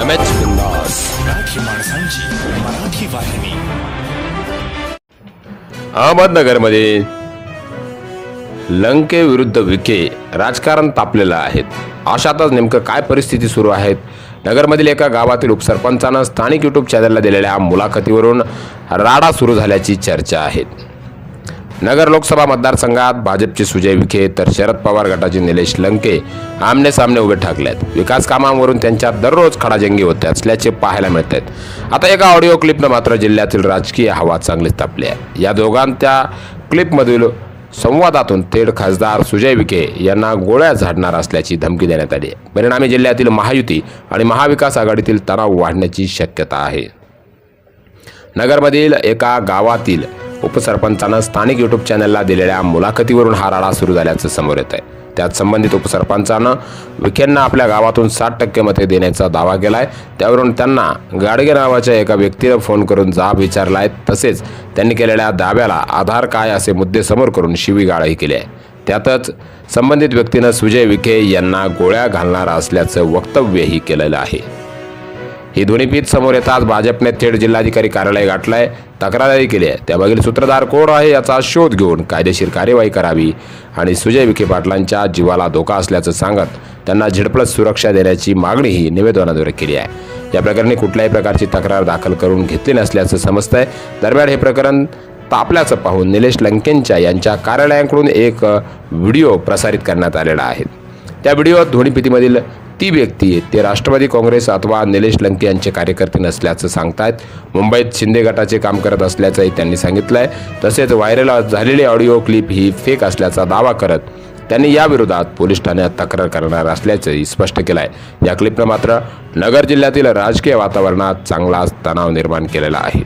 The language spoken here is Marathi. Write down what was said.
एमएच बिंदास मराठी माणसांची मराठी वाहिनी. अहमदनगरमध्ये लंके विरुद्ध विखे राजकारण तापलेलं आहे. अशातच नेमकं काय परिस्थिती सुरू आहे? नगरमधील एका गावातील उपसरपंचानं स्थानिक यूट्यूब चॅनलला दिलेल्या मुलाखतीवरून राडा सुरू झाल्याची चर्चा आहे. नगर लोकसभा मतदारसंघात भाजपचे सुजय विखे तर शरद पवार गटाचे निलेश लंके आमने सामने उभे ठाकले आहेत. विकास कामांवरून त्यांच्यात दररोज खडाजंगी होते असल्याचे पाहायला मिळत आहेत. आता एका ऑडिओ क्लिपनं मात्र जिल्ह्यातील राजकीय हवा चांगलीच तापली आहे. या दोघांच्या क्लिपमधील संवादातून थेट खासदार सुजय विखे यांना गोळ्या झाडणार असल्याची धमकी देण्यात आली आहे. परिणामी जिल्ह्यातील महायुती आणि महाविकास आघाडीतील तणाव वाढण्याची शक्यता आहे. नगरमधील एका गावातील उपसरपंचानं स्थानिक यूट्यूब चॅनलला दिलेल्या मुलाखतीवरून हा राडा सुरू झाल्याचं समोर येत आहे. त्यात संबंधित उपसरपंचानं विखेंना आपल्या गावातून 60% मते देण्याचा दावा केला आहे. त्यावरून त्यांना गाडगे नावाच्या एका व्यक्तीनं फोन करून जाब विचारला आहे. तसेच त्यांनी केलेल्या दाव्याला आधार काय असे मुद्दे समोर करून शिवीगाळही केली आहे. त्यातच संबंधित व्यक्तीनं सुजय विखे यांना गोळ्या घालणार असल्याचं वक्तव्यही केलेलं आहे. ही दोन्ही पीठ समोर येताच भाजपने थेट जिल्हाधिकारी कार्यालय गाठलंय, तक्रारही केली आहे. त्यामागील सूत्रधार कोण आहे याचा शोध घेऊन कायदेशीर कार्यवाही करावी आणि सुजय विखे पाटलांच्या जीवाला धोका असल्याचं सांगत त्यांना झेडप्लस सुरक्षा देण्याची मागणीही निवेदनाद्वारे केली आहे. या प्रकरणी कुठल्याही प्रकारची तक्रार दाखल करून घेतली नसल्याचं समजतंय. दरम्यान हे प्रकरण तापल्याचं पाहून निलेश लंकेंच्या यांच्या कार्यालयाकडून एक व्हिडिओ प्रसारित करण्यात आलेला आहे. त्या व्हिडिओत धोणीपीतीमधील ती व्यक्ती ते राष्ट्रवादी काँग्रेस अथवा निलेश लंके यांचे कार्यकर्ते नसल्याचं सांगतायत. मुंबईत शिंदे गटाचे काम करत असल्याचंही त्यांनी सांगितलंय. तसेच व्हायरल झालेली ऑडिओ क्लिप ही फेक असल्याचा दावा करत त्यांनी याविरोधात पोलीस ठाण्यात तक्रार करणार असल्याचंही स्पष्ट केलं आहे. या क्लिपनं मात्र नगर जिल्ह्यातील राजकीय वातावरणात चांगलाच तणाव निर्माण केलेला आहे.